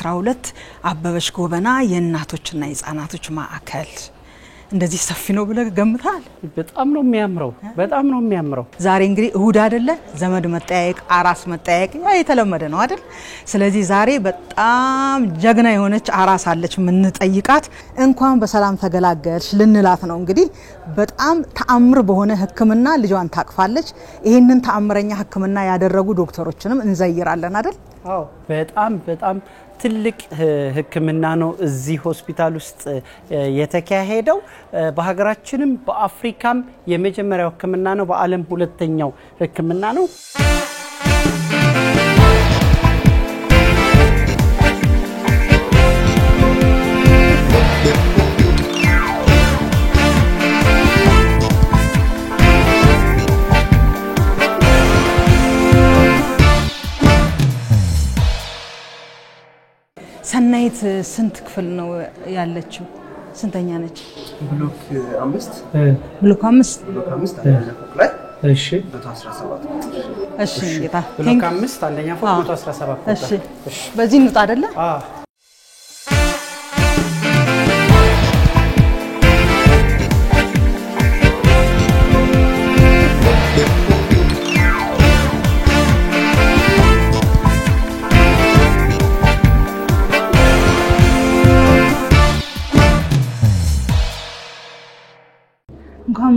12 አበበች ጎበና የእናቶችና የህፃናቶች ማዕከል እንደዚህ ሰፊ ነው ብለ ገምታል በጣም ነው የሚያምረው ዛሬ እንግዲህ እሁድ አይደለ ዘመድ መጠያየቅ አራስ መጠያየቅ የተለመደ ነው አይደል ስለዚህ ዛሬ በጣም ጀግና የሆነች አራስ አለች ምን ጠይቃት እንኳን በሰላም ተገላገልሽ ልንላት ነው እንግዲህ በጣም ተአምር በሆነ ህክምና ልጇን ታቅፋለች ይሄንን ተአምረኛ ህክምና ያደረጉ ዶክተሮችንም እንዘይራለን አይደል አዎ በጣም ትልቅ ህክምና ነው እዚህ ሆስፒታል ውስጥ የተካሄደው በሀገራችንም በአፍሪካም የመጀመሪያው ህክምና ነው በአለም ሁለተኛው ህክምና ነው ሰናይት ስንት ክፍል ነው ያለችው ስንተኛ ነች ብሎክ 5 ብሎክ 5 ላይ እሺ 117 እሺ ጌታ ብሎክ 5 አንደኛ ፎቅ 117 እሺ በዚህ እንውጣ አይደለ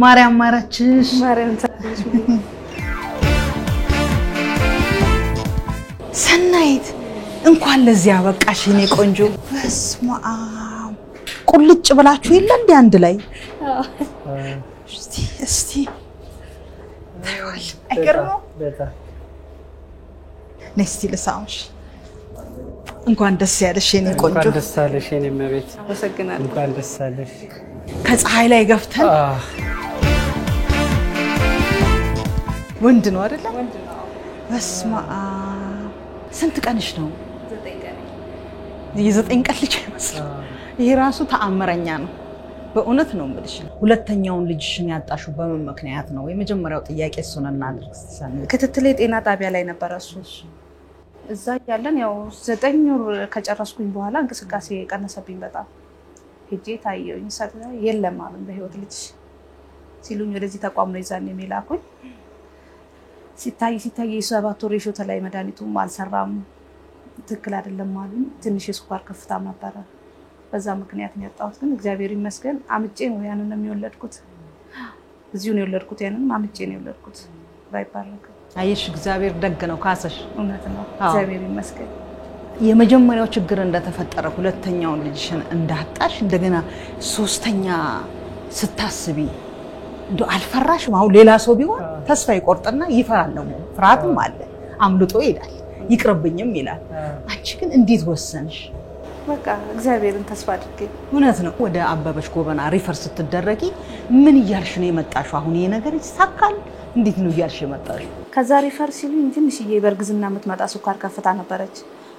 ማርያም ማራችሽ ማርያም ታዲሽ ሰናይት እንኳን ለዚያ በቃሽ እኔ ቆንጆ በስመ አብ ቁልጭ ብላችሁ ይለ እንደ አንድ ላይ እስቲ ታይዋል አይገርም ነስቲ ለሳምሽ እንኳን ደስ ያለሽ እኔ ቆንጆ እንኳን ደስ ያለሽ እኔ መቤት አመሰግናለሁ እንኳን ደስ ያለሽ ከፀሐይ ላይ ገፍተን ወንድ ነው አይደል ወንድ ነው በስመ አብ ስንት ቀንሽ ነው 9 ቀን የ9 ቀን ልጅ አይመስልም ይሄ ራሱ ተአምረኛ ነው በእውነት ነው የምልሽ ሁለተኛውን ልጅሽን ያጣሽው በምን ምክንያት ነው የመጀመሪያው ጥያቄ እሱን እናድርግ ሰናይት ክትትል ጤና ጣቢያ ላይ ነበር እሱ እዛ ያለን ያው 9 ወር ከጨረስኩኝ በኋላ እንቅስቃሴ ቀነሰብኝ በጣም ሄጄ ታየውኝ ሰጠ የለም አሉኝ በህይወት ልጅ ሲሉኝ ወደዚህ ተቋም ነው ይዛን የሚላኩኝ ሲታይ የሰባት ወር የሾተ ላይ መድኃኒቱም አልሰራም ትክክል አይደለም አሉኝ ትንሽ የስኳር ከፍታ ነበር በዛ ምክንያት ነው ያጣሁት ግን እግዚአብሔር ይመስገን አምጬ ነው ያንን የሚወለድኩት እዚሁ ነው የወለድኩት ያንን አምጬ ነው የወለድኩት ባይባረክ አይሽ እግዚአብሔር ደግ ነው ካሰሽ እውነት ነው እግዚአብሔር ይመስገን የመጀመሪያው ችግር እንደተፈጠረ ሁለተኛውን ልጅሽን እንዳጣሽ እንደገና ሶስተኛ ስታስቢ እንደው አልፈራሽም አሁን ሌላ ሰው ቢሆን ተስፋ ይቆርጥና ይፈራል ነው ፍራትም አለ አምልጦ ይላል ይቅርብኝም ይላል አንቺ ግን እንዴት ወሰንሽ በቃ እግዚአብሔርን ተስፋ አድርጌ እውነት ነው ወደ አበበች ጎበና ሪፈር ስትደረጊ ምን ይያልሽ ነው የመጣሽው አሁን ይሄ ነገር ይሳካል እንዴት ነው ይያልሽ የመጣሽው ከዛ ሪፈር ሲሉኝ ትንሽዬ በርግዝና የምትመጣ ስኳር ከፍታ ነበረች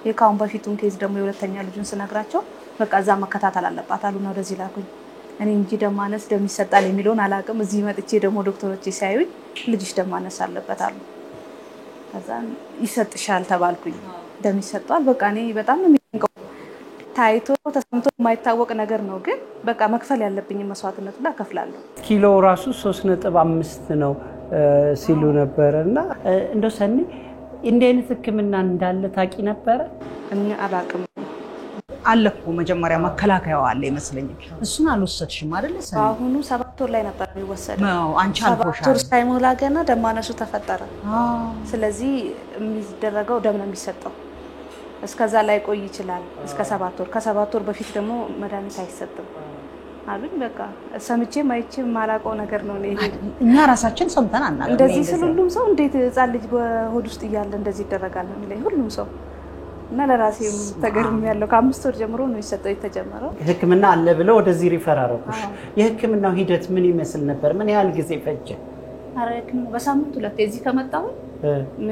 የካውን በፊቱን ኬዝ ደግሞ የሁለተኛ ልጁን ስነግራቸው በቃ እዛ መከታተል አለባት አሉና ወደዚህ ላኩኝ እኔ እንጂ ደማነስ ደም ይሰጣል የሚለውን አላቅም እዚህ መጥቼ ደግሞ ዶክተሮች ሲያዩኝ ልጅሽ ደማነስ አለበት አሉ ከዛ ይሰጥሻል ተባልኩኝ ደም ይሰጣል በቃ እኔ በጣም ነው የሚንቀው ታይቶ ተሰምቶ የማይታወቅ ነገር ነው ግን በቃ መክፈል ያለብኝ መስዋዕትነት ሁላ ከፍላለሁ ኪሎ ራሱ 3.5 ነው ሲሉ ነበርና እንደው ሰኒ እንደ አይነት ህክምና እንዳለ ታቂ ነበር እኛ አላቅም አለኩ መጀመሪያ መከላከያው አለ ይመስለኛል እሱን አልወሰድሽም አይደል ሰኒ አሁኑ 7 ወር ላይ ነበር የሚወሰደው ነው አንቺ አልፎሻል 7 ወር ሳይሞላ ገና ደማነሱ ተፈጠረ ስለዚህ የሚደረገው ደም ነው የሚሰጠው እስከዛ ላይ ቆይ ይችላል እስከ 7 ወር ከ7 ወር በፊት ደግሞ መድኃኒት አይሰጥም አሉኝ በቃ ሰምቼ ማይቼ ማላቀው ነገር ነው እኛ ራሳችን ሰምተን አናውቅም እንደዚህ ሁሉም ሰው እንዴት ህፃን ልጅ በሆድ ውስጥ ይያለ እንደዚህ ይደረጋል ነው የሚለኝ ሁሉም ሰው እና ለራሴም ተገርም ያለው ከ5 ወር ጀምሮ ነው ይሰጠው የተጀመረው ህክምና አለ ብለው ወደዚህ ሪፈር አረኩሽ የህክምናው ሂደት ምን ይመስል ነበር ምን ያህል ጊዜ ፈጀ አረክም በሳምንት ሁለቴ እዚህ ከመጣው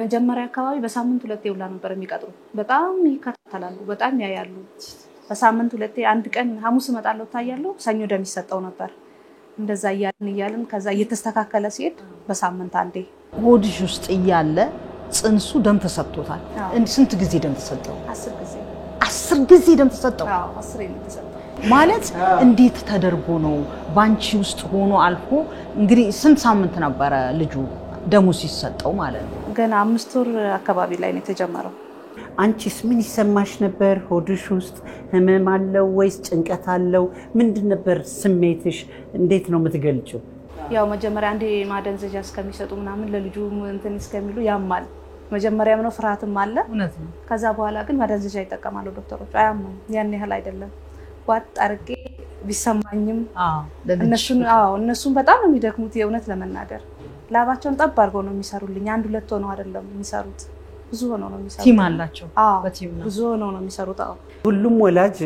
መጀመሪያ አካባቢ በሳምንት ሁለቴ ውላ ነበር የሚቀጥሩ በጣም ይከታተላሉ በጣም ያያሉ በሳምንት ሁለቴ አንድ ቀን ሐሙስ መጣለው ታያለው ሰኞ ደም ይሰጠው ነበር እንደዛ ያልን ከዛ እየተስተካከለ ሲሄድ በሳምንት አንዴ ሆድሽ ውስጥ ይያለ ጽንሱ ደም ተሰጥቶታል ስንት ጊዜ ደም ተሰጠው 10 ጊዜ 10 ጊዜ ደም ተሰጠው? አዎ 10 ነው ተሰጠው። ማለት እንዴት ተደርጎ ነው ባንቺ ውስጥ ሆኖ አልፎ እንግዲህ ስንት ሳምንት ነበረ ልጁ ደሙ ሲሰጠው ማለት ነው? ገና 5 ወር አካባቢ ላይ ነው የተጀመረው። አንቺስ ምን ይሰማሽ ነበር? ሆድሽ ውስጥ ህመም አለው ወይስ ጭንቀት አለው? ምንድን ነበር ስሜትሽ? እንዴት ነው የምትገልጪው? ያው መጀመሪያ አንዴ ማደንዘዣ እስከሚሰጡ ምናምን ለልጁ እንትን እስከሚሉ ያማል። መጀመሪያም ነው ፍርሃትም አለ። እውነት ነው። ከዛ በኋላ ግን ማደንዘዣ ይጠቀማሉ ዶክተሮች። አያማም ያን ያህል አይደለም። ዋጥ አርቄ ቢሰማኝም እነሱን በጣም ነው የሚደክሙት። የእውነት ለመናገር ላባቸውን ጠብ አድርገው ነው የሚሰሩልኝ። 1-2 ሆነው አይደለም የሚሰሩት፣ ብዙ ሆነው ነው የሚሰሩት። ቲም አላቸው። በቲም ነው ብዙ ሆነው ነው የሚሰሩት። ሁሉም ወላጅ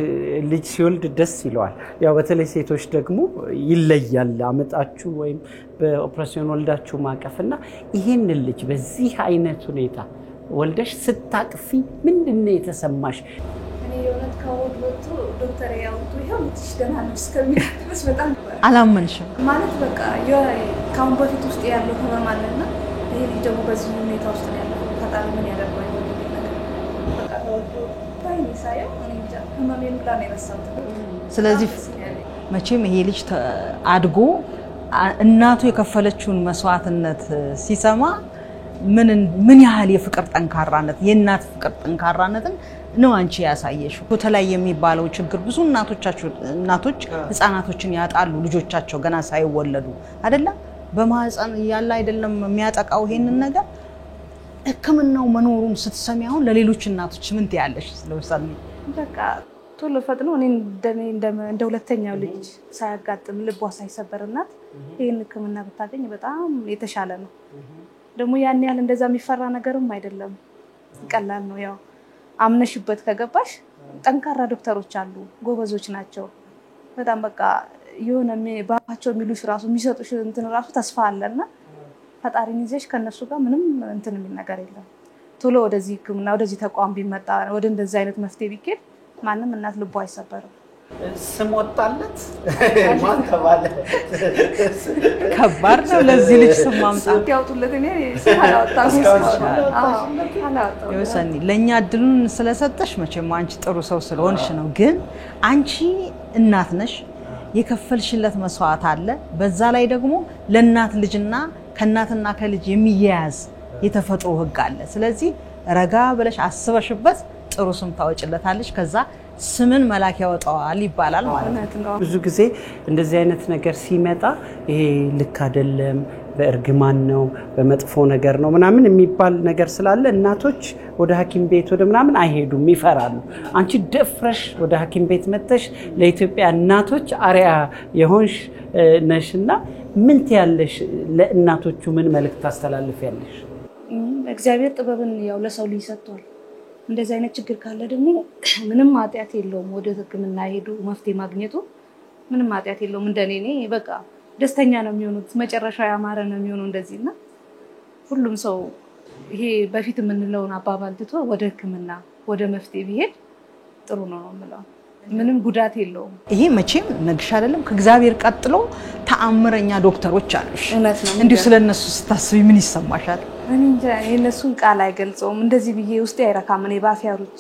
ልጅ ሲወልድ ደስ ይለዋል። ያው በተለይ ሴቶች ደግሞ ይለያል። አመጣችሁ ወይም በኦፕሬሽን ወልዳችሁ ማቀፍና ይሄን ልጅ በዚህ አይነት ሁኔታ ወልደሽ ስታቅፊ ምንድነው የተሰማሽ? እኔ የእውነት ከወድ ወጥቶ ዶክተር ያውጡ ይሄው ልጅሽ ደህና ነው እስከሚልስ በጣም አላመንሽም ማለት በቃ ካሁን በፊት ውስጥ ያለው ህመም አለና ይሄ ልጅ ደግሞ በዚህ ሁኔታ ውስጥ ነው ያለው። ፈጣሪ ምን ያደርጋል ነገር በቃ ወጥቶ ሳይሳየው እኔ እንጃ ህመሜን ብላ ነው የረሳሁት። ስለዚህ መቼም ይሄ ልጅ አድጎ እናቱ የከፈለችውን መስዋዕትነት ሲሰማ ምን ያህል የፍቅር ጠንካራነት የእናት ፍቅር ጠንካራነትን ነው አንቺ ያሳየሽው። በተለይ የሚባለው ችግር ብዙ እናቶች ህፃናቶችን ያጣሉ ልጆቻቸው ገና ሳይወለዱ አይደለም በማህፀን ያለ አይደለም የሚያጠቃው ይሄንን ነገር ህክምናው መኖሩን ስትሰሚ አሁን ለሌሎች እናቶች ምን ትያለሽ? ስለውሳኔ በቃ ቶሎ ፈጥኖ እኔ እንደ ሁለተኛው ልጅ ሳያጋጥም ልቧ ሳይሰበር እናት ይሄን ህክምና ብታገኝ በጣም የተሻለ ነው። ደግሞ ያን ያህል እንደዛ የሚፈራ ነገርም አይደለም፣ ቀላል ነው። ያው አምነሽበት ከገባሽ ጠንካራ ዶክተሮች አሉ፣ ጎበዞች ናቸው በጣም በቃ የሆነ ባባቸው የሚሉሽ ራሱ የሚሰጡሽ እንትን ራሱ ተስፋ አለና ፈጣሪን ይዘሽ ከነሱ ጋር ምንም እንትን የሚል ነገር የለም። ቶሎ ወደዚህ ህክምና ወደዚህ ተቋም ቢመጣ ወደ እንደዚህ አይነት መፍትሄ ቢኬድ ማንም እናት ልቧ አይሰበርም። ስም ወጣለት ማን ተባለ? ከባድ ነው ለዚህ ልጅ ስም ማምጣት። ያውጡለት እኔ አላወጣሁም። ይወሰኒ ለኛ እድሉን ስለሰጠሽ መቼም አንቺ ጥሩ ሰው ስለሆንሽ ነው። ግን አንቺ እናት ነሽ፣ የከፈልሽለት መስዋዕት አለ። በዛ ላይ ደግሞ ለእናት ልጅና ከእናትና ከልጅ የሚያያዝ የተፈጥሮ ህግ አለ። ስለዚህ ረጋ ብለሽ አስበሽበት ጥሩ ስም ታወጭለታለሽ። ከዛ ስምን መላክ ያወጣዋል ይባላል ማለት ነው። ብዙ ጊዜ እንደዚህ አይነት ነገር ሲመጣ ይሄ ልክ አይደለም፣ በእርግማን ነው፣ በመጥፎ ነገር ነው ምናምን የሚባል ነገር ስላለ እናቶች ወደ ሐኪም ቤት ወደ ምናምን አይሄዱም፣ ይፈራሉ። አንቺ ደፍረሽ ወደ ሐኪም ቤት መጥተሽ ለኢትዮጵያ እናቶች አሪያ የሆንሽ ነሽና ምን ትያለሽ? ለእናቶቹ ምን መልእክት ታስተላልፊያለሽ? እግዚአብሔር ጥበብን ያው ለሰው ልጅ ሰጥቷል። እንደዚህ አይነት ችግር ካለ ደግሞ ምንም ኃጢአት የለውም ወደ ህክምና ሄዱ መፍትሄ ማግኘቱ ምንም ኃጢአት የለውም። እንደኔ በቃ ደስተኛ ነው የሚሆኑት፣ መጨረሻው ያማረ ነው የሚሆነው እንደዚህና ሁሉም ሰው ይሄ በፊት የምንለውን አባባል ትቶ ወደ ህክምና ወደ መፍትሄ ቢሄድ ጥሩ ነው የምለው። ምንም ጉዳት የለውም። ይሄ መቼም ነግሽ አይደለም ከእግዚአብሔር ቀጥሎ ተአምረኛ ዶክተሮች አሉሽ። እውነት ነው። እንዲሁ ስለነሱ ስታስቢ ምን ይሰማሻል? እኔ እንጃ የነሱን ቃል አይገልጸውም። እንደዚህ ብዬ ውስጥ አይረካም። እኔ ባፊያሮች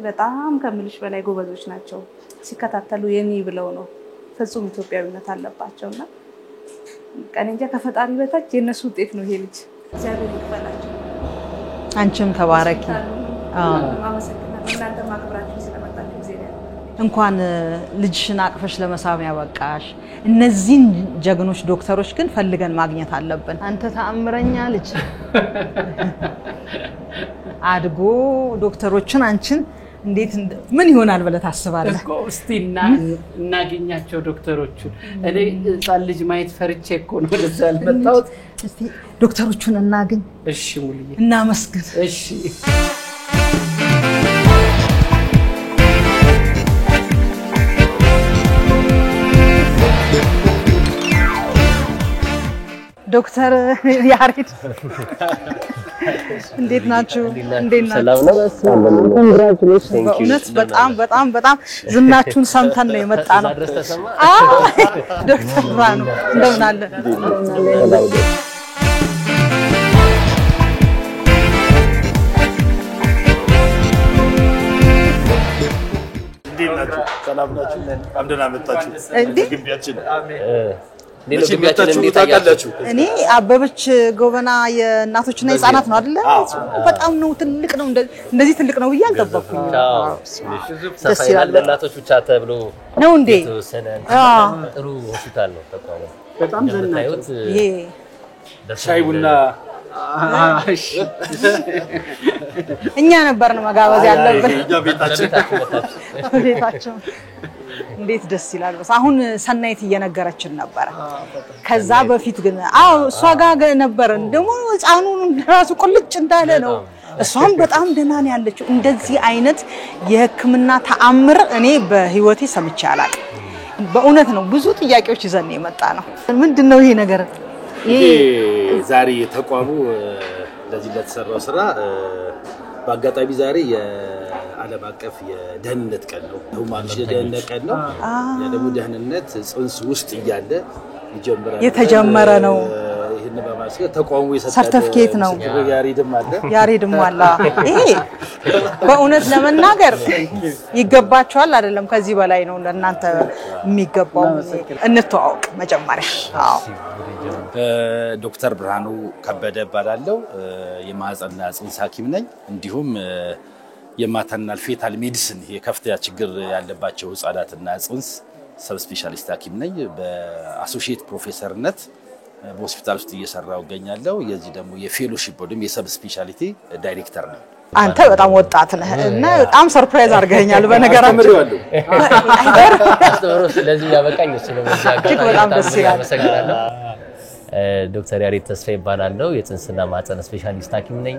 በጣም ከምልሽ በላይ ጎበዞች ናቸው። ሲከታተሉ የኔ ብለው ነው ፍጹም ኢትዮጵያዊነት አለባቸውና ቀን እንጃ ከፈጣሪ በታች የነሱ ውጤት ነው ይሄ ልጅ። እግዚአብሔር ይክፈላቸው። አንቺም ተባረኪ። አመሰግናለሁ። እናንተ ማክብራችሁ ስለመጣችሁ ጊዜ እንኳን ልጅሽን አቅፈሽ ለመሳሚያ በቃሽ። እነዚህን ጀግኖች ዶክተሮች ግን ፈልገን ማግኘት አለብን። አንተ ተአምረኛ ልጅ አድጎ ዶክተሮችን አንቺን እንዴት ምን ይሆናል ብለህ ታስባለህ? እኮ እስቲ እናገኛቸው ዶክተሮቹን። እኔ ጻል ልጅ ማየት ፈርቼ እኮ ነው ወደዛ ያልመጣሁት። እስቲ ዶክተሮቹን እናገኝ። እሺ ሙሉዬ እናመስግን። እሺ ዶክተር ያሬድ እንዴት ናችሁ? እንዴት ናችሁ? ሰላም ነው። ኮንግራቹሌሽን። በእውነት በጣም ዝናችሁን ሰምተን ነው የመጣነው። ዶክተር ብርሃኑ እንደምን አለ? ሰላም ናችሁ? አምደና መጣችሁ ግቢያችን ሌሎች ግቢያችን እንዴት ታውቃላችሁ? እኔ አበበች ጎበና የእናቶችና የህፃናት ነው አይደለ? በጣም ነው ትልቅ ነው እንደዚህ ትልቅ ነው ብዬ አልጠበቅኩም። ሰፋ ይላል ለእናቶች ብቻ ተብሎ ነው እንዴ? ጥሩ ሆስፒታል ነው ተቋሙ። በጣም ዘናጭ ይሄ ሻይ ቡና እኛ ነበርን መጋበዝ ያለብን ቤታቸው። እንዴት ደስ ይላል። በስ አሁን ሰናይት እየነገረችን ነበር። ከዛ በፊት ግን እሷ ጋር ነበር ደግሞ ህፃኑን ራሱ ቁልጭ እንዳለ ነው። እሷም በጣም ደህና ነው ያለችው። እንደዚህ አይነት የህክምና ተአምር እኔ በህይወቴ ሰምቼ አላውቅም። በእውነት ነው ብዙ ጥያቄዎች ይዘን የመጣ ነው። ምንድነው ይሄ ነገር? ይሄ ዛሬ ተቋሙ ለዚህ ለተሰራው ስራ በአጋጣሚ ዛሬ የዓለም አቀፍ የደህንነት ቀን ነው። ሁማን የደህንነት ቀን ነው። የደሙ ደህንነት ጽንስ ውስጥ እያለ ይጀምራል የተጀመረ ነው። ይሄን በማስገ ተቋሙ የሰጠው ሰርቲፊኬት ነው። ያሬድም አለ። ይሄ በእውነት ለመናገር ይገባቸዋል አይደለም? ከዚህ በላይ ነው ለእናንተ የሚገባው። እንተዋወቅ መጀመሪያ። ዶክተር ብርሃኑ ከበደ ባላለው የማህፀንና ጽንስ ሐኪም ነኝ። እንዲሁም የማተርናል ፌታል ሜዲሲን የከፍተኛ ችግር ያለባቸው ህፃናትና ጽንስ ሰብ ስፔሻሊስት ሐኪም ነኝ። በአሶሺየት ፕሮፌሰርነት በሆስፒታል ውስጥ እየሰራው እገኛለሁ። የዚህ ደግሞ የፌሎሺፕ ወይም የሰብ ስፔሻሊቲ ዳይሬክተር ነኝ። አንተ በጣም ወጣት ነህ እና በጣም ሰርፕራይዝ አድርገኛል። በነገራችን ስለዚህ ያበቃኝ እሱ ነው። በጣም ደስ ይላል። መሰግናለሁ። ዶክተር ያሬድ ተስፋ ይባላልው የጽንስና ማህፀን ስፔሻሊስት ሐኪም ነኝ።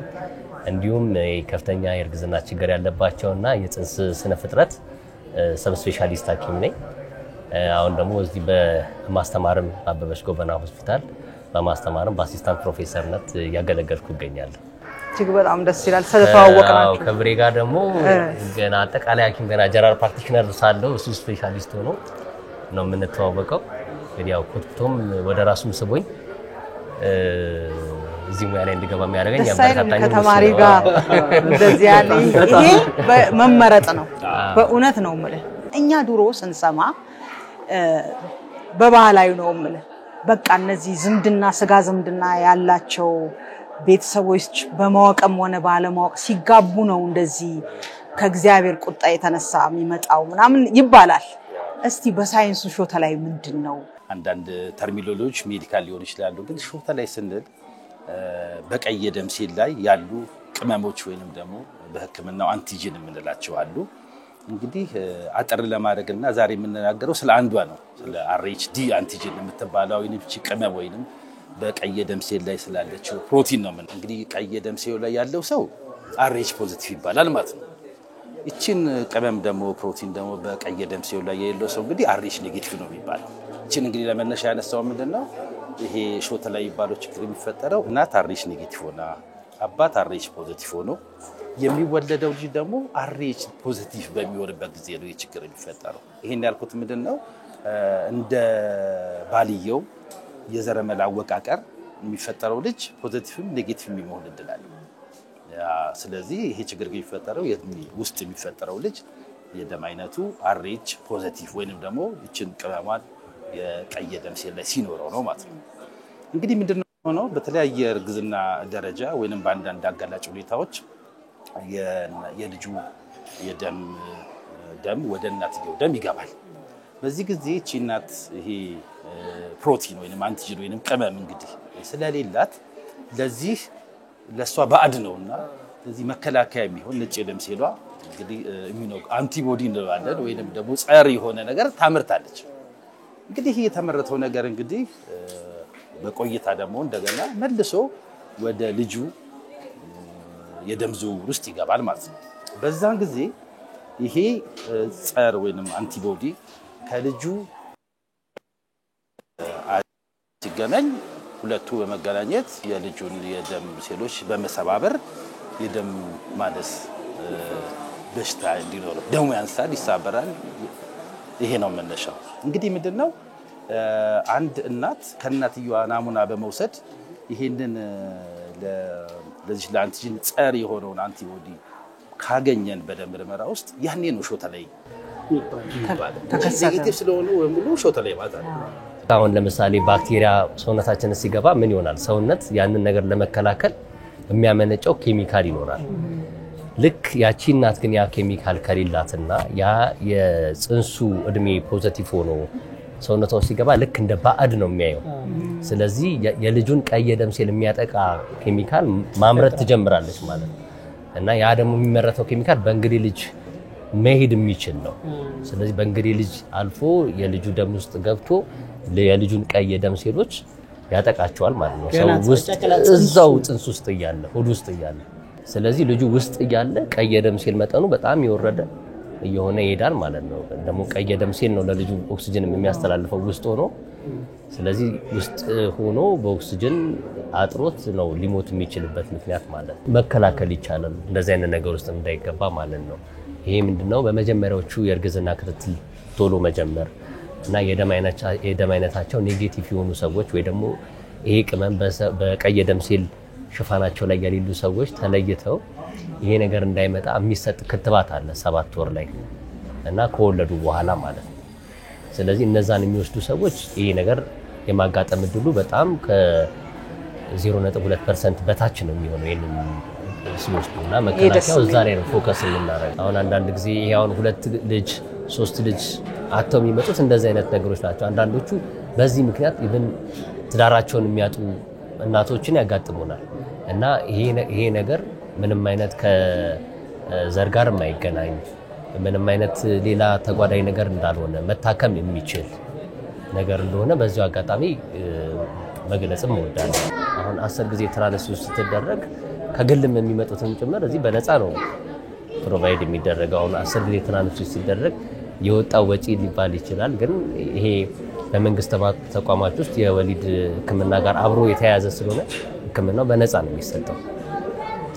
እንዲሁም ከፍተኛ የእርግዝና ችግር ያለባቸውና የጽንስ ስነ ፍጥረት ሰብ ስፔሻሊስት ሐኪም ነኝ። አሁን ደግሞ እዚህ በማስተማርም አበበች ጎበና ሆስፒታል በማስተማርም በአሲስታንት ፕሮፌሰርነት ያገለገልኩ እገኛለሁ። እጅግ በጣም ደስ ይላል። ስለተዋወቅናችሁ ከብሬ ጋር ደግሞ ገና አጠቃላይ ሐኪም ገና ጀነራል ፕራክቲሽነር ሳለው እሱ ስፔሻሊስት ሆኖ ነው የምንተዋወቀው። እንግዲህ ያው ኮትቶም ወደ ራሱም ስቦኝ እዚህ ሙያ ላይ እንድገባ የሚያደርገኝ ያበረታታኝ ከተማሪ ጋር እንደዚህ ያለ ይሄ መመረጥ ነው። በእውነት ነው የምልህ። እኛ ድሮ ስንሰማ በባህላዊ ነው የምልህ። በቃ እነዚህ ዝምድና ስጋ ዝምድና ያላቸው ቤተሰቦች በማወቅም ሆነ ባለማወቅ ሲጋቡ ነው እንደዚህ ከእግዚአብሔር ቁጣ የተነሳ የሚመጣው ምናምን ይባላል። እስቲ በሳይንሱ ሾተ ላይ ምንድነው? አንዳንድ ተርሚኖሎጂ ሜዲካል ሊሆን ይችላል። ግን ሾተ ላይ ስንል በቀይ ደም ሴል ላይ ያሉ ቅመሞች ወይንም ደግሞ በህክምናው አንቲጂን የምንላቸው አሉ። እንግዲህ አጠር ለማድረግና ዛሬ የምንናገረው ስለ አንዷ ነው። ስለ አርኤችዲ አንቲጂን የምትባለው ወይንም ቅመም ወይንም በቀይ ደም ሴል ላይ ስላለችው ፕሮቲን ነው። እንግዲህ ቀይ ደም ሴል ላይ ያለው ሰው አርኤች ፖዚቲቭ ይባላል ማለት ነው። እቺን ቅመም ደግሞ ፕሮቲን ደግሞ በቀይ ደም ሴል ላይ ያለው ሰው እንግዲህ አርኤች ኔጌቲቭ ነው የሚባለው። እቺን እንግዲህ ለመነሻ ያነሳው ምንድነው ይሄ ሾተ ላይ ይባለው ችግር የሚፈጠረው እናት አርኤች ኔጌቲቭ ሆና አባት አርኤች ፖዚቲቭ ሆኖ የሚወለደው ልጅ ደግሞ አርኤች ፖዚቲቭ በሚሆንበት ጊዜ ነው የችግር የሚፈጠረው። ይሄን ያልኩት ምንድነው እንደ ባልየው የዘረመል አወቃቀር የሚፈጠረው ልጅ ፖዚቲቭም ኔጌቲቭም የሚሆን እድል አለው። ስለዚህ ይሄ ችግር የሚፈጠረው ውስጥ የሚፈጠረው ልጅ የደም አይነቱ አርኤች ፖዚቲቭ ወይንም ደግሞ እቺን ቅመሟን የቀይ ደም ሴል ላይ ሲኖረው ነው ማለት ነው። እንግዲህ ምንድነው ሆነው በተለያየ እርግዝና ደረጃ ወይንም በአንዳንድ አጋላጭ ሁኔታዎች የልጁ የደም ወደ እናትየው ደም ይገባል። በዚህ ጊዜ እቺ እናት ይሄ ፕሮቲን ወይንም አንቲጂን ወይንም ቅመም እንግዲህ ስለሌላት ለዚህ ለሷ ባዕድ ነውና ለዚህ መከላከያ የሚሆን ነጭ ደም ሴሏ እንግዲህ ኢሚኖ አንቲቦዲ እንለዋለን ወይንም ደግሞ ጸር የሆነ ነገር ታመርታለች። እንግዲህ ይሄ የተመረተው ነገር እንግዲህ በቆይታ ደግሞ እንደገና መልሶ ወደ ልጁ የደም ዝውውር ውስጥ ይገባል ማለት ነው። በዛን ጊዜ ይሄ ጸር ወይንም አንቲቦዲ ከልጁ ሲገናኝ ሁለቱ በመገናኘት የልጁን የደም ሴሎች በመሰባበር የደም ማነስ በሽታ እንዲኖር ደሙ ያንሳል፣ ይሳበራል። ይሄ ነው መነሻው። እንግዲህ ምንድነው አንድ እናት ከእናትየዋ ናሙና በመውሰድ ይሄንን ለዚህ ለአንቲጂን ጸር የሆነውን አንቲቦዲ ካገኘን በደም ምርመራ ውስጥ ያኔ ነው ሾተ ላይ ተከሰተ ኔጌቲቭ ስለሆነ ወይ ሙሉ ሾተ ላይ ማለት ነው። አሁን ለምሳሌ ባክቴሪያ ሰውነታችን ሲገባ ምን ይሆናል? ሰውነት ያንን ነገር ለመከላከል የሚያመነጨው ኬሚካል ይኖራል። ልክ ያቺ እናት ግን ያ ኬሚካል ከሌላትና ያ የጽንሱ እድሜ ፖዚቲቭ ሆኖ ሰውነቷ ሲገባ ልክ እንደ ባዕድ ነው የሚያየው። ስለዚህ የልጁን ቀይ ደም ሴል የሚያጠቃ ኬሚካል ማምረት ትጀምራለች ማለት ነው። እና ያ ደግሞ የሚመረተው ኬሚካል በእንግዲህ ልጅ መሄድ የሚችል ነው። ስለዚህ በእንግዲህ ልጅ አልፎ የልጁ ደም ውስጥ ገብቶ የልጁን ቀይ ደም ሴሎች ያጠቃቸዋል ማለት ነው። ሰው ውስጥ እዛው ጽንስ ውስጥ እያለ ሆድ ውስጥ እያለ ስለዚህ ልጁ ውስጥ እያለ ቀይ ደም ሴል መጠኑ በጣም ይወረደ እየሆነ ይሄዳል ማለት ነው። ደግሞ ቀይ ደም ሴል ነው ለልጁ ኦክሲጅን የሚያስተላልፈው ውስጥ ሆኖ። ስለዚህ ውስጥ ሆኖ በኦክሲጅን አጥሮት ነው ሊሞት የሚችልበት ምክንያት ማለት ነው። መከላከል ይቻላል እንደዚህ አይነት ነገር ውስጥ እንዳይገባ ማለት ነው። ይሄ ምንድነው? በመጀመሪያዎቹ የእርግዝና ክትትል ቶሎ መጀመር እና የደም አይነታቸው ኔጌቲቭ የሆኑ ሰዎች ወይ ደግሞ ይሄ ቅመም በቀይ ደም ሴል ሽፋናቸው ላይ የሌሉ ሰዎች ተለይተው ይሄ ነገር እንዳይመጣ የሚሰጥ ክትባት አለ 7 ወር ላይ እና ከወለዱ በኋላ ማለት ነው። ስለዚህ እነዛን የሚወስዱ ሰዎች ይሄ ነገር የማጋጠም እድሉ በጣም ከ0.2% በታች ነው የሚሆነው። ይሄንን ሲወስዱና መከላከያው እዛ ላይ ነው ፎከስ የምናደርገው። አሁን አንዳንድ ጊዜ ይሄውን 2 ልጅ 3 ልጅ አተው የሚመጡት እንደዚህ አይነት ነገሮች ናቸው። አንዳንዶቹ በዚህ ምክንያት ኢቭን ትዳራቸውን የሚያጡ እናቶችን ያጋጥሙናል። እና ይሄ ነገር ምንም አይነት ከዘር ጋር የማይገናኝ ምንም አይነት ሌላ ተጓዳኝ ነገር እንዳልሆነ መታከም የሚችል ነገር እንደሆነ በዚሁ አጋጣሚ መግለጽም እወዳለሁ። አሁን 10 ጊዜ ትራንስፊውስ ስትደረግ ከግልም የሚመጡትን ጭምር እዚህ በነፃ ነው ፕሮቫይድ የሚደረገው። አሁን 10 ጊዜ ትራንስፊውስ ሲደረግ የወጣው ወጪ ሊባል ይችላል፣ ግን ይሄ በመንግስት ተቋማት ውስጥ የወሊድ ሕክምና ጋር አብሮ የተያያዘ ስለሆነ ሕክምናው በነፃ ነው የሚሰጠው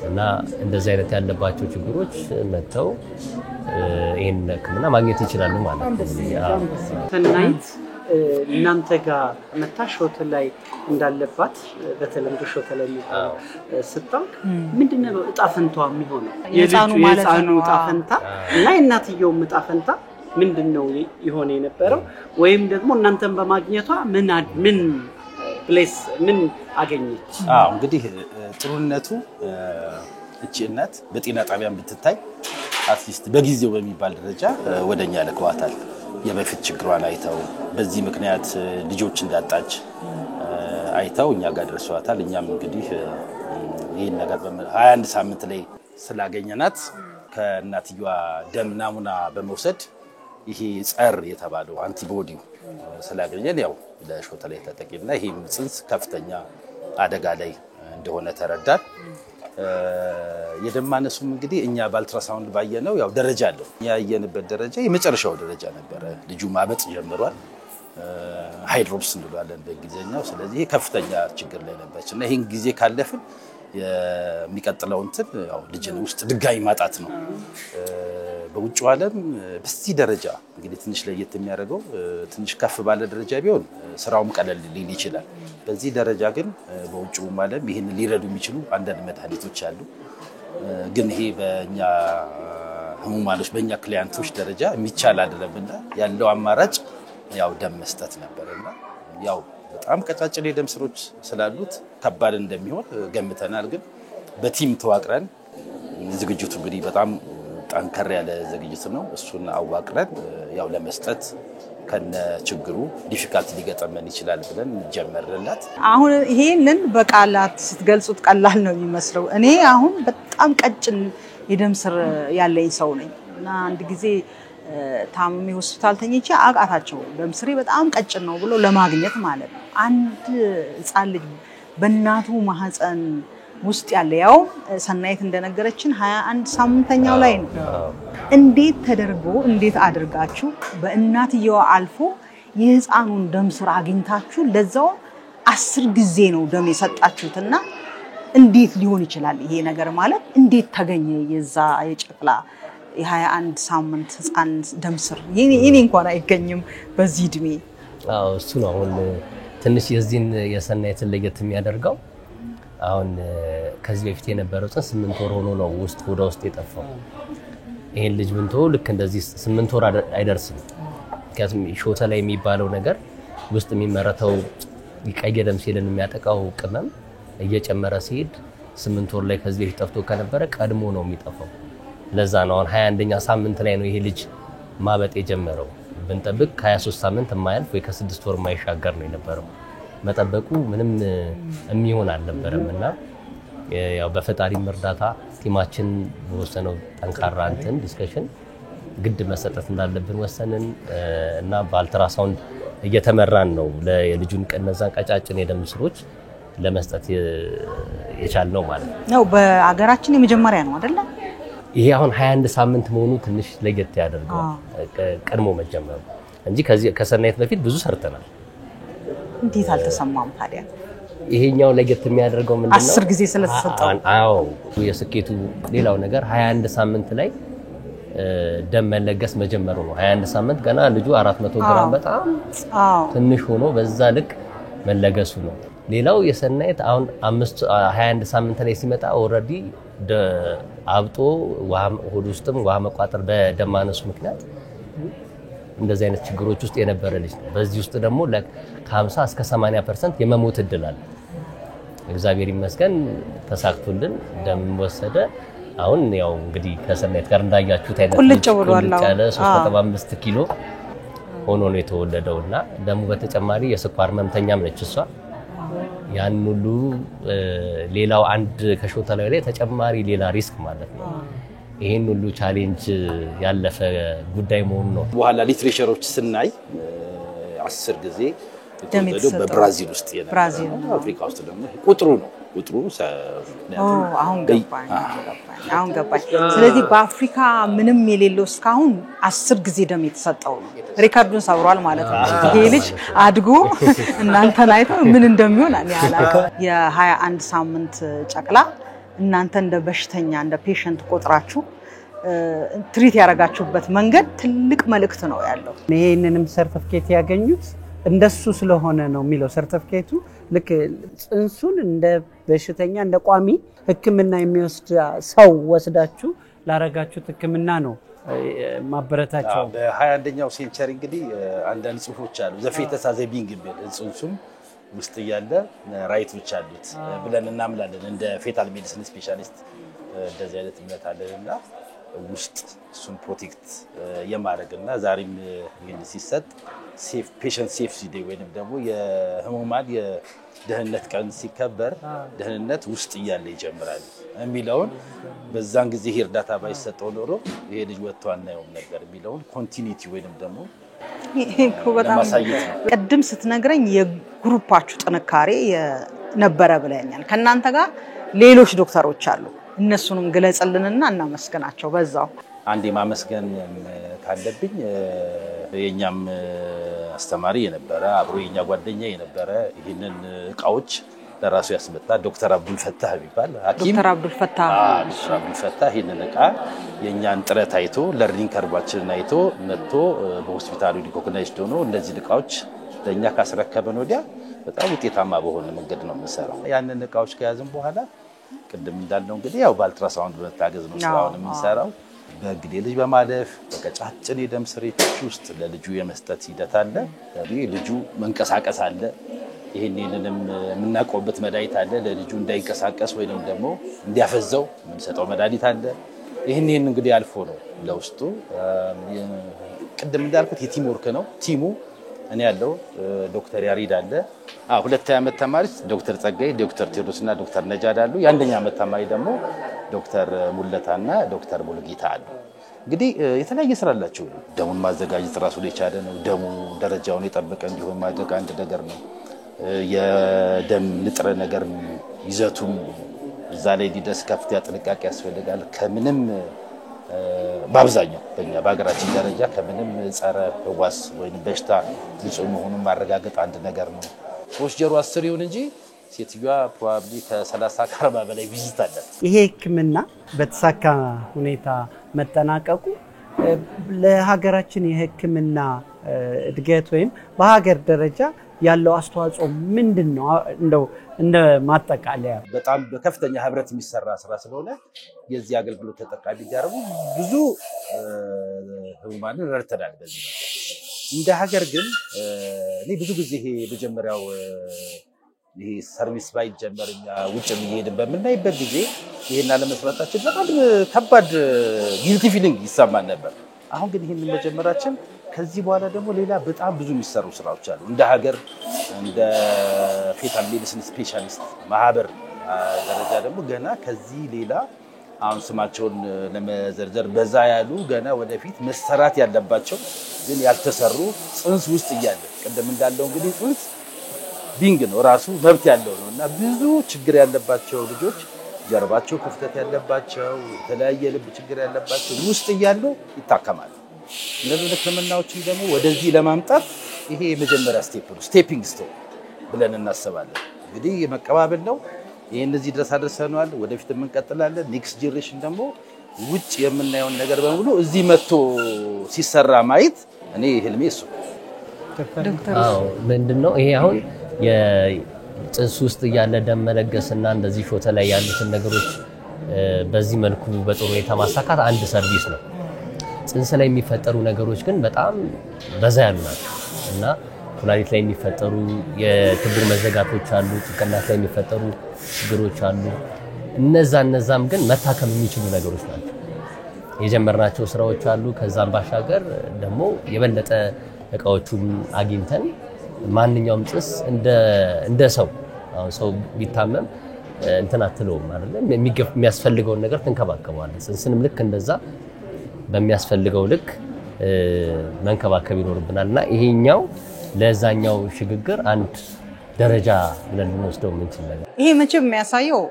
እና እንደዚህ አይነት ያለባቸው ችግሮች መጥተው ይሄን ሕክምና ማግኘት ይችላሉ ማለት ነው። ሰናይት እናንተ ጋር መታ ሾት ላይ እንዳለባት በተለምዶ ሾት ላይ የሚባለው ስታውቅ ምንድነው እጣ ፈንታዋ የሚሆነው? የህፃኑ እጣ ፈንታ እና የእናትየው እጣ ፈንታ ምንድነው ይሆነ የነበረው? ወይም ደግሞ እናንተን በማግኘቷ ምን ፕሌስ ምን አገኘች? እንግዲህ ጥሩነቱ እቺ እናት በጤና ጣቢያን ብትታይ አትሊስት በጊዜው በሚባል ደረጃ ወደኛ ልከዋታል። የበፊት ችግሯን አይተው በዚህ ምክንያት ልጆች እንዳጣች አይተው እኛ ጋር ደርሰዋታል። እኛም እንግዲህ ይሄን ነገር በ21 ሳምንት ላይ ስላገኘናት ከእናትየዋ ደም ናሙና በመውሰድ ይሄ ጸር የተባለው አንቲቦዲው ስላገኘን ያው ለሾተ ላይ ተጠቂና ይሄ ጽንስ ከፍተኛ አደጋ ላይ እንደሆነ ተረዳን። የደም ማነሱም እንግዲህ እኛ ባልትራሳውንድ ባየነው ያው ደረጃ አለው። ያየንበት ደረጃ የመጨረሻው ደረጃ ነበር። ልጁ ማበጥ ጀምሯል። ሃይድሮፕስ እንላለን በእንግሊዘኛው። ስለዚህ ከፍተኛ ችግር ላይ ነበርች እና ይሄን ጊዜ ካለፍን የሚቀጥለው እንትን ያው ልጅን ውስጥ ድጋሚ ማጣት ነው። በውጭ ዓለም በዚህ ደረጃ እንግዲህ ትንሽ ለየት የሚያደርገው ትንሽ ከፍ ባለ ደረጃ ቢሆን ስራውም ቀለል ሊል ይችላል። በዚህ ደረጃ ግን በውጭው ዓለም ይሄን ሊረዱ የሚችሉ አንዳንድ መድኃኒቶች አሉ። ግን ይሄ በእኛ ህሙማኖች በእኛ ክሊያንቶች ደረጃ የሚቻል አይደለምና ያለው አማራጭ ያው ደም መስጠት ነበርና ያው በጣም ቀጫጭን የደም ስሮች ስላሉት ከባድ እንደሚሆን ገምተናል። ግን በቲም ተዋቅረን ዝግጅቱ እንግዲህ በጣም ጠንከር ያለ ዝግጅት ነው። እሱን አዋቅረን ያው ለመስጠት ከነ ችግሩ ዲፊካልቲ ሊገጠመን ይችላል ብለን ጀመርንላት። አሁን ይሄንን በቃላት ስትገልጹት ቀላል ነው የሚመስለው። እኔ አሁን በጣም ቀጭን የደም ስር ያለኝ ሰው ነኝ እና አንድ ጊዜ ታምሜ ሆስፒታል ተኝቼ አቃታቸው ደም ስሬ በጣም ቀጭን ነው ብሎ ለማግኘት ማለት ነው። አንድ ህፃን ልጅ በእናቱ ማህፀን ውስጥ ያለ ያው ሰናይት እንደነገረችን 21 ሳምንተኛው ላይ ነው። እንዴት ተደርጎ እንዴት አድርጋችሁ በእናትየው አልፎ የህፃኑን ደም ስር አግኝታችሁ ለዛው 10 ጊዜ ነው ደም የሰጣችሁትና እንዴት ሊሆን ይችላል ይሄ ነገር ማለት እንዴት ተገኘ? የዛ የጨቅላ የ21 ሳምንት ህፃን ደም ስር የኔ እንኳን አይገኝም በዚህ እድሜ። እሱ ነው አሁን ትንሽ የዚህን የሰናይትን ለየት የሚያደርገው። አሁን ከዚህ በፊት የነበረው ጽንስ 8 ወር ሆኖ ነው ሆዷ ውስጥ የጠፋው ይሄን ልጅ ብንቶ ልክ እንደዚህ 8 ወር አይደርስም። ምክንያቱም ሾተ ላይ የሚባለው ነገር ውስጥ የሚመረተው ቀይ ደም ሴልን የሚያጠቃው ቅመም እየጨመረ ሲሄድ 8 ወር ላይ ከዚህ በፊት ጠፍቶ ከነበረ ቀድሞ ነው የሚጠፋው። ለዛ ነው አሁን 21ኛ ሳምንት ላይ ነው ይሄ ልጅ ማበጥ የጀመረው። ብንጠብቅ 23 ሳምንት የማያልፍ ወይ ከ6 ወር የማይሻገር ነው የነበረው። መጠበቁ ምንም የሚሆን አልነበረምና ያው በፈጣሪም እርዳታ ቲማችን በወሰነው ጠንካራ ዲስከሽን ግድ መሰጠት እንዳለብን ወሰንን እና በአልትራሳውንድ እየተመራን ነው ለልጁን ቀነዛን ቀጫጭን የደም ስሮች ለመስጠት የቻልነው ማለት ነው። በአገራችን የመጀመሪያ ነው አይደል? ይሄ አሁን 21 ሳምንት መሆኑ ትንሽ ለየት ያደርገዋል ቀድሞ መጀመሩ እንጂ ከሰናይት በፊት ብዙ ሰርተናል። እንዴት አልተሰማም ታዲያ? ይሄኛው ለየት የሚያደርገው ምንድነው? 10 ጊዜ ስለተሰጠው። አዎ የስኬቱ ሌላው ነገር 21 ሳምንት ላይ ደም መለገስ መጀመሩ ነው። 21 ሳምንት ገና ልጁ 400 ግራም በጣም ትንሽ ሆኖ በዛ ልክ መለገሱ ነው። ሌላው የሰናይት አሁን 21 ሳምንት ላይ ሲመጣ ኦሬዲ አብጦ ሆድ ውስጥም ውሃ መቋጠር በደም ማነሱ ምክንያት እንደዚህ አይነት ችግሮች ውስጥ የነበረ ልጅ ነው። በዚህ ውስጥ ደግሞ ከ50 እስከ 80% የመሞት እድል አለ። እግዚአብሔር ይመስገን ተሳክቶልን ደም ወሰደ። አሁን ያው እንግዲህ ከሰናይት ጋር እንዳያችሁት አይነት ቁልጭ ብሏል። 3.5 ኪሎ ሆኖ ነው የተወለደውና ደግሞ በተጨማሪ የስኳር ህመምተኛም ነች እሷ። ያን ሁሉ ሌላው አንድ ከሾተ ላይ ተጨማሪ ሌላ ሪስክ ማለት ነው። ይሄን ሁሉ ቻሌንጅ ያለፈ ጉዳይ መሆኑ ነው። በኋላ ሊትሬቸሮች ስናይ 10 ጊዜ የተወለደው በብራዚል ውስጥ የነበረ አፍሪካ ውስጥ ደግሞ ቁጥሩ አሁን ገባኝ። ስለዚህ በአፍሪካ ምንም የሌለው እስካሁን 10 ጊዜ ደም የተሰጠው ነው። ሪካርዱን ሰብሯል ማለት ነው። ይሄ ልጅ አድጎ እናንተን አይቶ ምን እንደሚሆን አላውቅም። የ21 ሳምንት ጨቅላ እናንተ እንደ በሽተኛ እንደ ፔሸንት ቆጥራችሁ ትሪት ያረጋችሁበት መንገድ ትልቅ መልእክት ነው ያለው። ይሄንንም ሰርቲፊኬት ያገኙት እንደሱ ስለሆነ ነው የሚለው ሰርቲፊኬቱ። ልክ ጽንሱን እንደ በሽተኛ እንደ ቋሚ ህክምና የሚወስድ ሰው ወስዳችሁ ላረጋችሁት ህክምና ነው ማበረታቸው። በ21ኛው ሴንቸሪ እንግዲህ አንዳንድ ጽሁፎች አሉ ዘፌተስ አዘ ቢንግ ጽንሱም ውስጥ ያለ ራይቶች አሉት ብለን እናምላለን እንደ ፌታል ሜዲሲን ስፔሻሊስት እንደዚህ አይነት እምነት አለንና ውስጥ እሱን ፕሮቴክት የማድረግና ዛሬም ይሄን ሲሰጥ ሴፍ ፔሸንት ሴፍቲ ዴይ ወይንም ደግሞ የህሙማን የደህንነት ቀን ሲከበር ደህንነት ውስጥ እያለ ይጀምራል የሚለውን በዛን ጊዜ እርዳታ ባይሰጠው ኖሮ ይሄ ልጅ ወጥቶ አናየውም ነበር የሚለውን ኮንቲኒቲ ወይንም ደግሞ በጣም ቀድም ስትነግረኝ የግሩፓችሁ ጥንካሬ ነበረ ብለኛል። ከናንተ ጋር ሌሎች ዶክተሮች አሉ። እነሱንም ግለጽልንና እናመስግናቸው በዛው። አንዴ ማመስገን ካለብኝ የኛም አስተማሪ የነበረ አብሮ የኛ ጓደኛ የነበረ ይሄንን እቃዎች ለራሱ ያስመጣ ዶክተር አብዱል ፈታህ ቢባል ሐኪም ዶክተር አብዱል ፈታህ ይሄንን እቃ የኛን ጥረት አይቶ ለርኒንግ ከርባችንን አይቶ መጥቶ በሆስፒታሉ ሪኮግናይዝድ ሆኖ እንደዚህ እቃዎች ለኛ ካስረከበን ወዲያ በጣም ውጤታማ በሆነ መንገድ ነው የምንሰራው። ያንን እቃዎች ከያዝን በኋላ ቅድም እንዳልነው እንግዲህ ያው በአልትራሳውንድ በመታገዝ ነው ስራውን የምንሰራው። በእንግዲህ ልጅ በማለፍ በቀጫጭን የደም ስሬቶች ውስጥ ለልጁ የመስጠት ሂደት አለ። ልጁ መንቀሳቀስ አለ። ይሄንንም የምናቆምበት መድኃኒት አለ። ለልጁ እንዳይንቀሳቀስ ወይንም ደግሞ እንዲያፈዘው የምንሰጠው መድኃኒት አለ። ይሄን እንግዲህ አልፎ ነው ለውስጡ ቅድም እንዳልኩት የቲም ወርክ ነው። ቲሙ እኔ ያለው ዶክተር ያሪድ አለ። 2 ዓመት ተማሪ ዶክተር ጸጋይ፣ ዶክተር ቴዎድሮስና ዶክተር ነጃድ አሉ። የ1ኛ ዓመት ተማሪ ደግሞ ዶክተር ሙለታና ዶክተር ሙሉጌታ አሉ። እንግዲህ የተለያየ ስራ አላቸው። ደሙን ማዘጋጀት ራሱ የቻለ ነው። ደሙ ደረጃውን የጠበቀ እንዲሆን ማድረግ አንድ ነገር ነው። የደም ንጥረ ነገር ይዘቱም እዛ ላይ ዲደስ ከፍተኛ ጥንቃቄ ያስፈልጋል። ከምንም በአብዛኛው በእኛ በሀገራችን ደረጃ ከምንም ጸረ ህዋስ ወይም በሽታ ንጹህ መሆኑን ማረጋገጥ አንድ ነገር ነው። 3/10 ይሁን እንጂ ሴትዮዋ ፕሮባብሊ ከ30 40 በላይ ቪዚት አለ። ይሄ ህክምና በተሳካ ሁኔታ መጠናቀቁ ለሀገራችን የህክምና እድገት ወይም በሀገር ደረጃ ያለው አስተዋጽኦ ምንድነው? እንደው እንደ ማጠቃለያ በጣም በከፍተኛ ህብረት የሚሰራ ስራ ስለሆነ የዚህ አገልግሎት ተጠቃሚ እንዲያደርጉ ብዙ ህሙማንን ረድተናል። በዚህ እንደ ሀገር ግን እኔ ብዙ ጊዜ ይሄ መጀመሪያው ይሄ ሰርቪስ ባይጀመር እኛ ውጭ የሚሄድን በምናይበት ጊዜ ይሄን አለመስራታችን በጣም ከባድ ጊልቲ ፊሊንግ ይሰማን ነበር። አሁን ግን ይሄን መጀመራችን ከዚህ በኋላ ደግሞ ሌላ በጣም ብዙ የሚሰሩ ስራዎች አሉ። እንደ ሀገር እንደ ፌታል ሜዲሲን ስፔሻሊስት ማህበር ደረጃ ደግሞ ገና ከዚህ ሌላ አሁን ስማቸውን ለመዘርዘር በዛ ያሉ ገና ወደፊት መሰራት ያለባቸው ግን ያልተሰሩ ጽንስ ውስጥ እያለ ቀደም እንዳለው እንግዲህ ጽንስ ቢንግ ነው ራሱ መብት ያለው ነውና ብዙ ችግር ያለባቸው ልጆች ጀርባቸው ክፍተት ያለባቸው የተለያየ ልብ ችግር ያለባቸው ውስጥ እያሉ ይታከማሉ። እነዚህ ህክምናዎችን ደግሞ ወደዚህ ለማምጣት ይሄ የመጀመሪያ ስቴፕ ነው፣ ስቴፒንግ ስቶን ብለን እናስባለን። እንግዲህ የመቀባበል ነው። ይሄን እዚህ ድረስ አድርሰናል፣ ወደፊት እንቀጥላለን። ኔክስት ጄነሬሽን ደግሞ ውጭ የምናየውን ነገር በሙሉ እዚህ መጥቶ ሲሰራ ማየት እኔ ህልሜ እሱ አዎ ምንድነው ይሄ አሁን የጽንስ ውስጥ ያለ ደም መለገስና እንደዚህ ሾተ ላይ ያሉትን ነገሮች በዚህ መልኩ በጥሩ ሁኔታ ማሳካት አንድ ሰርቪስ ነው። ጽንስ ላይ የሚፈጠሩ ነገሮች ግን በጣም በዛ ያሉ ናቸው እና ኩላሊት ላይ የሚፈጠሩ የትቡር መዘጋቶች አሉ፣ ጭንቅላት ላይ የሚፈጠሩ ችግሮች አሉ። እነዛም ግን መታከም የሚችሉ ነገሮች ናቸው። የጀመርናቸው ስራዎች አሉ። ከዛም ባሻገር ደግሞ የበለጠ እቃዎቹን አግኝተን ማንኛውም ጽንስ እንደ ሰው አሁን ሰው ቢታመም እንትን አትለውም አይደለም፣ የሚያስፈልገውን ነገር ትንከባከባለህ። ጽንስንም ልክ እንደዛ በሚያስፈልገው ልክ መንከባከብ ይኖርብናልና ይሄኛው ለዛኛው ሽግግር አንድ ደረጃ ብለን እንወስደው የምንችል ነገር። ይሄ መቼም የሚያሳየው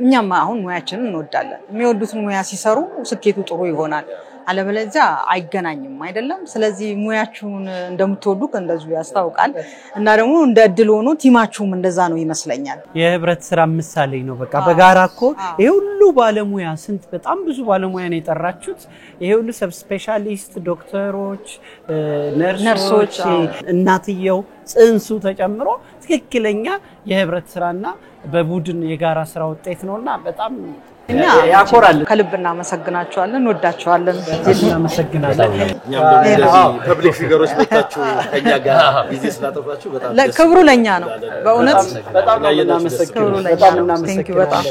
እኛም አሁን ሙያችንን እንወዳለን። የሚወዱትን ሙያ ሲሰሩ ስኬቱ ጥሩ ይሆናል፣ አለበለዚያ አይገናኝም አይደለም። ስለዚህ ሙያችሁን እንደምትወዱ እንደዚሁ ያስታውቃል እና ደግሞ እንደ እድል ሆኖ ቲማችሁም እንደዛ ነው ይመስለኛል። የህብረት ስራ ምሳሌ ነው። በቃ በጋራ እኮ ይሄ ሁሉ ባለሙያ ስንት በጣም ብዙ ባለሙያ ነው የጠራችሁት። ይሄ ሁሉ ሰብ ስፔሻሊስት ዶክተሮች፣ ነርሶች፣ እናትየው ጽንሱ ተጨምሮ ትክክለኛ የህብረት ስራና በቡድን የጋራ ስራ ውጤት ነውና በጣም እኛ ያኮራል። ከልብ እናመሰግናችኋለን፣ እንወዳችኋለን። እናመሰግናለን። እኛም ደግሞ እንደዚህ ፐብሊክ ፊገሮች መጣችሁ ከኛ ጋር ቢዚ ስላጠፋችሁ በጣም ክብሩ ለኛ ነው። በእውነት በጣም እናመሰግናለን። ቴንክ ዩ በጣም